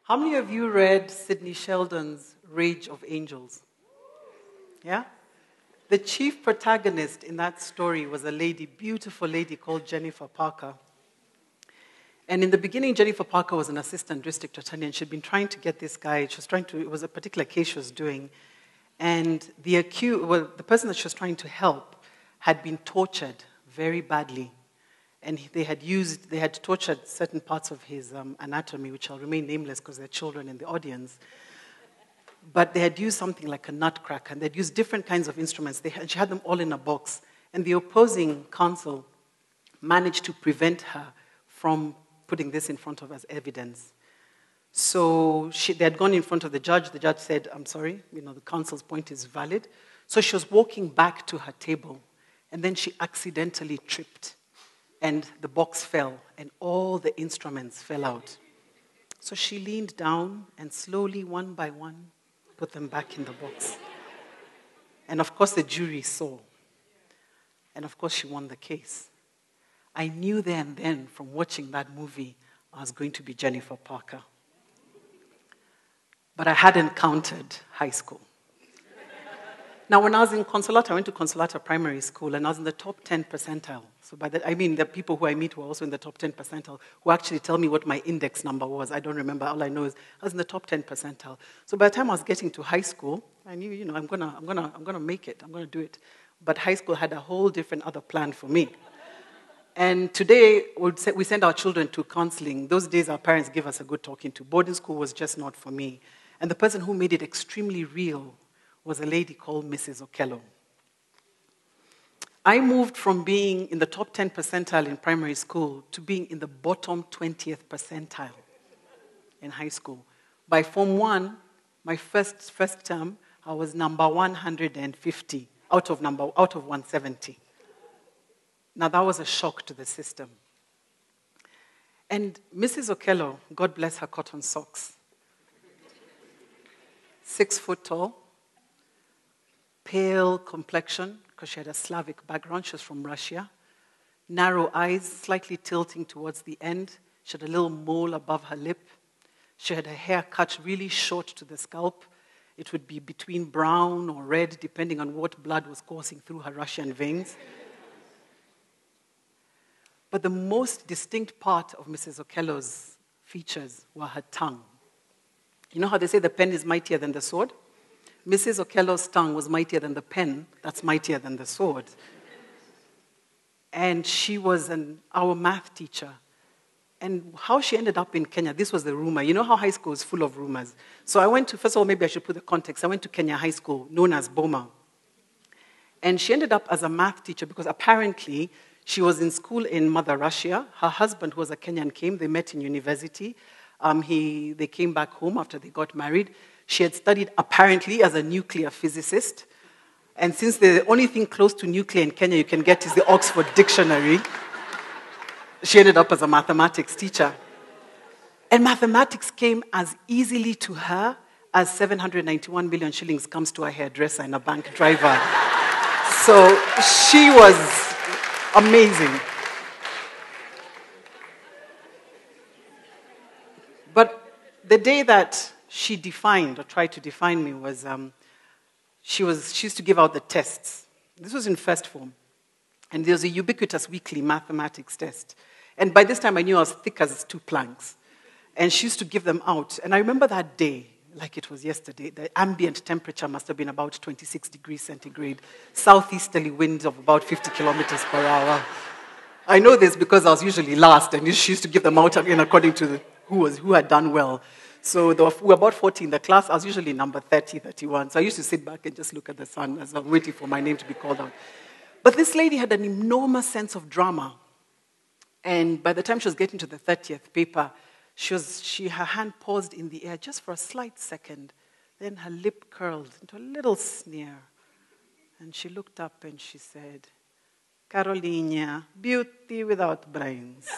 How many of you read Sidney Sheldon's Rage of Angels? Yeah? The chief protagonist in that story was a lady, beautiful lady called Jennifer Parker. And in the beginning, Jennifer Parker was an assistant district attorney, and she'd been trying to get this guy. It was a particular case she was doing. And the person that she was trying to help had been tortured very badly. And they had tortured certain parts of his anatomy, which shall remain nameless because there are children in the audience. But they had used something like a nutcracker, and they'd used different kinds of instruments. She had them all in a box. And the opposing counsel managed to prevent her from putting this in front of as evidence. So they had gone in front of the judge. The judge said, I'm sorry, the counsel's point is valid. So she was walking back to her table, and then she accidentally tripped. And the box fell, and all the instruments fell out. So she leaned down and slowly, one by one, put them back in the box. And of course, the jury saw. And of course, she won the case. I knew there and then from watching that movie, I was going to be Jennifer Parker. But I hadn't counted high school. Now, when I was in Consolata, I went to Consolata Primary School, and I was in the top 10 percentile. So the people who I meet were also in the top 10 percentile, who actually tell me what my index number was. I don't remember. All I know is I was in the top 10 percentile. So by the time I was getting to high school, I knew, I'm gonna make it. I'm gonna do it. But high school had a whole different other plan for me. And today, we send our children to counseling. Those days, our parents gave us a good talking to. Boarding school was just not for me. And the person who made it extremely real was a lady called Mrs. Okello. I moved from being in the top 10 percentile in primary school to being in the bottom 20th percentile in high school. By Form 1, my first term, I was number 150 out of 170. Now, that was a shock to the system. And Mrs. Okello, God bless her cotton socks, 6 foot tall, pale complexion, because she had a Slavic background. She was from Russia. Narrow eyes, slightly tilting towards the end. She had a little mole above her lip. She had her hair cut really short to the scalp. It would be between brown or red, depending on what blood was coursing through her Russian veins. But the most distinct part of Mrs. Okello's features were her tongue. You know how they say the pen is mightier than the sword? Mrs. Okello's tongue was mightier than the pen that's mightier than the sword. And she was our math teacher. And how she ended up in Kenya, this was the rumor. You know how high school is full of rumors. So I went to, first of all, maybe I should put the context. I went to Kenya High School, known as Boma. And she ended up as a math teacher because apparently she was in school in Mother Russia. Her husband, who was a Kenyan, came. They met in university. They came back home after they got married. She had studied apparently as a nuclear physicist. And since the only thing close to nuclear in Kenya you can get is the Oxford Dictionary, she ended up as a mathematics teacher. And mathematics came as easily to her as 791 million shillings comes to a hairdresser and a bank driver. So she was amazing. But the day that she defined or tried to define me was, she used to give out the tests. This was in first form. And there was a ubiquitous weekly mathematics test. And by this time I knew I was thick as 2 planks. And she used to give them out. And I remember that day, like it was yesterday, the ambient temperature must have been about 26 degrees centigrade, southeasterly winds of about 50 kilometers per hour. I know this because I was usually last, and she used to give them out again according to who had done well. So we were about 40 in the class. I was usually number 30, 31. So I used to sit back and just look at the sun as I'm waiting for my name to be called out. But this lady had an enormous sense of drama. And by the time she was getting to the 30th paper, her hand paused in the air just for a slight second. Then her lip curled into a little sneer. And she looked up and she said, "Carolina, beauty without brains."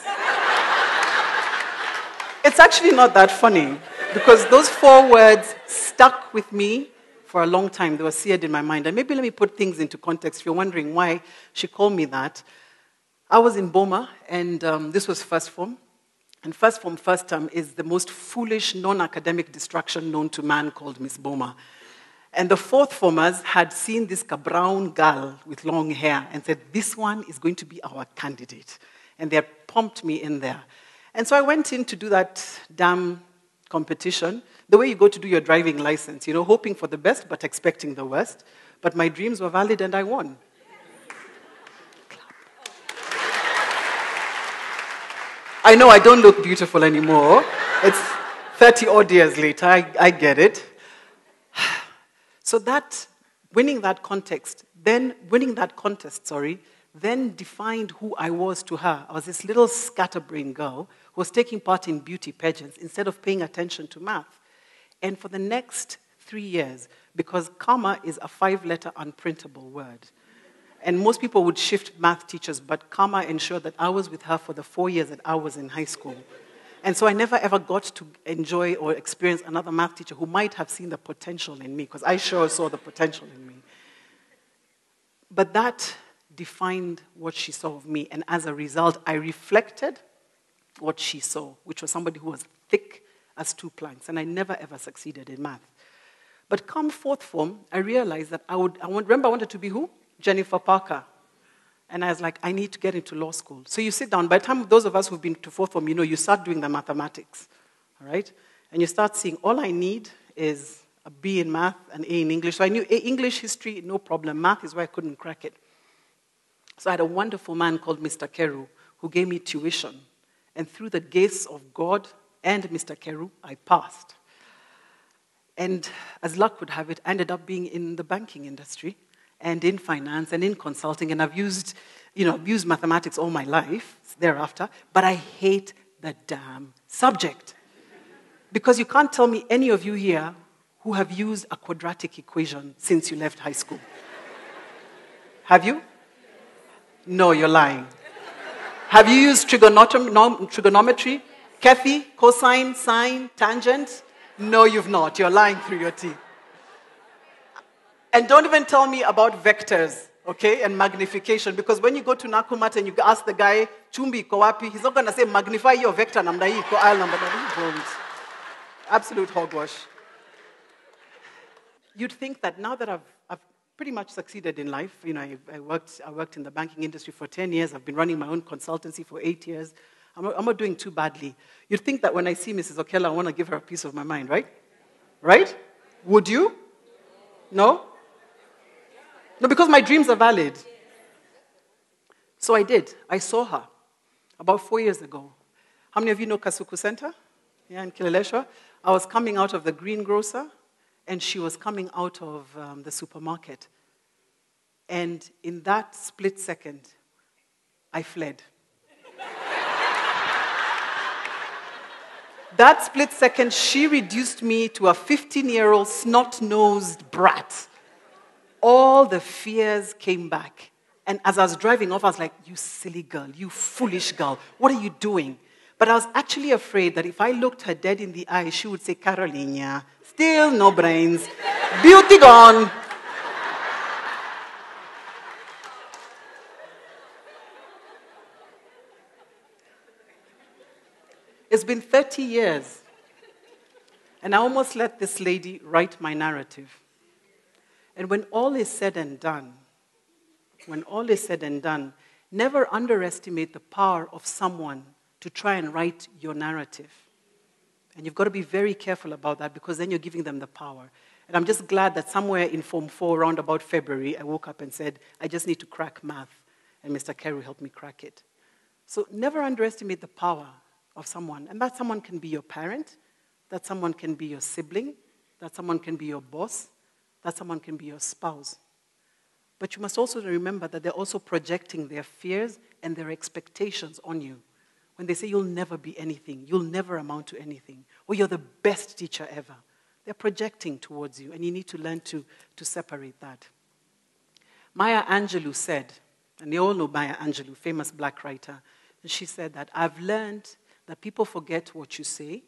It's actually not that funny, because those 4 words stuck with me for a long time. They were seared in my mind. And maybe let me put things into context. If you're wondering why she called me that, I was in Boma, and this was first form. And first form, first term is the most foolish, non-academic distraction known to man called Miss Boma. And the fourth formers had seen this brown girl with long hair and said, this one is going to be our candidate. And they had pumped me in there. And so I went in to do that damn competition, the way you go to do your driving license, hoping for the best but expecting the worst. But my dreams were valid and I won. I know I don't look beautiful anymore. It's 30-odd years later. I get it. So winning that contest, then defined who I was to her. I was this little scatterbrain girl who was taking part in beauty pageants instead of paying attention to math. And for the next 3 years, because karma is a 5-letter unprintable word, and most people would shift math teachers, but karma ensured that I was with her for the 4 years that I was in high school. And so I never ever got to enjoy or experience another math teacher who might have seen the potential in me, because I sure saw the potential in me. But that defined what she saw of me, and as a result, I reflected what she saw, which was somebody who was thick as 2 planks, and I never ever succeeded in math. But come fourth form, I realized that I wanted to be who? Jennifer Parker. And I was like, I need to get into law school. So you sit down. By the time those of us who've been to fourth form, you start doing the mathematics, all right? And you start seeing all I need is a B in math, an A in English. So I knew English, history, no problem. Math is where I couldn't crack it. So I had a wonderful man called Mr. Keru who gave me tuition. And through the grace of God and Mr. Keru, I passed. And as luck would have it, I ended up being in the banking industry and in finance and in consulting. And I've used mathematics all my life thereafter, but I hate the damn subject. Because you can't tell me any of you here who have used a quadratic equation since you left high school. Have you? No, you're lying. Have you used trigonometry? Kathy, cosine, sine, tangent? No, you've not. You're lying through your teeth. And don't even tell me about vectors, okay, and magnification, because when you go to Nakumat and you ask the guy, Chumbi, Kowapi, he's not going to say, magnify your vector, namda hii, ko aisle number, don't. Absolute hogwash. You'd think that now that I've pretty much succeeded in life, I worked in the banking industry for 10 years, I've been running my own consultancy for 8 years, I'm not doing too badly. You'd think that when I see Mrs. Okela, I want to give her a piece of my mind, right? Right? Would you? No? No, because my dreams are valid. So I did. I saw her about 4 years ago. How many of you know Kasuku Center? Yeah, in Kileleshwa. I was coming out of the greengrocer, and she was coming out of the supermarket. And in that split second, I fled. That split second, she reduced me to a 15-year-old snot-nosed brat. All the fears came back. And as I was driving off, I was like, you silly girl, you foolish girl, what are you doing? But I was actually afraid that if I looked her dead in the eye, she would say, Carolina, still no brains, beauty gone. It's been 30 years, and I almost let this lady write my narrative. And when all is said and done, never underestimate the power of someone to try and write your narrative. And you've got to be very careful about that, because then you're giving them the power. And I'm just glad that somewhere in Form 4, around about February, I woke up and said, I just need to crack math. And Mr. Keru helped me crack it. So never underestimate the power of someone. And that someone can be your parent, that someone can be your sibling, that someone can be your boss, that someone can be your spouse. But you must also remember that they're also projecting their fears and their expectations on you. When they say you'll never be anything, you'll never amount to anything, or you're the best teacher ever, they're projecting towards you, and you need to learn to separate that. Maya Angelou said, and they all know Maya Angelou, famous black writer, and she said that I've learned that people forget what you say,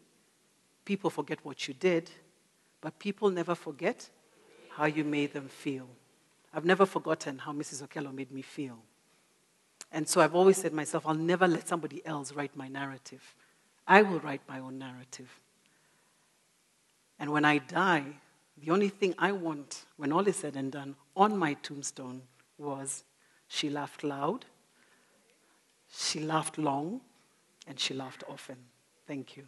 people forget what you did, but people never forget how you made them feel. I've never forgotten how Mrs. Okello made me feel. And so I've always said to myself, I'll never let somebody else write my narrative. I will write my own narrative. And when I die, the only thing I want, when all is said and done, on my tombstone was, she laughed loud, she laughed long, and she laughed often. Thank you.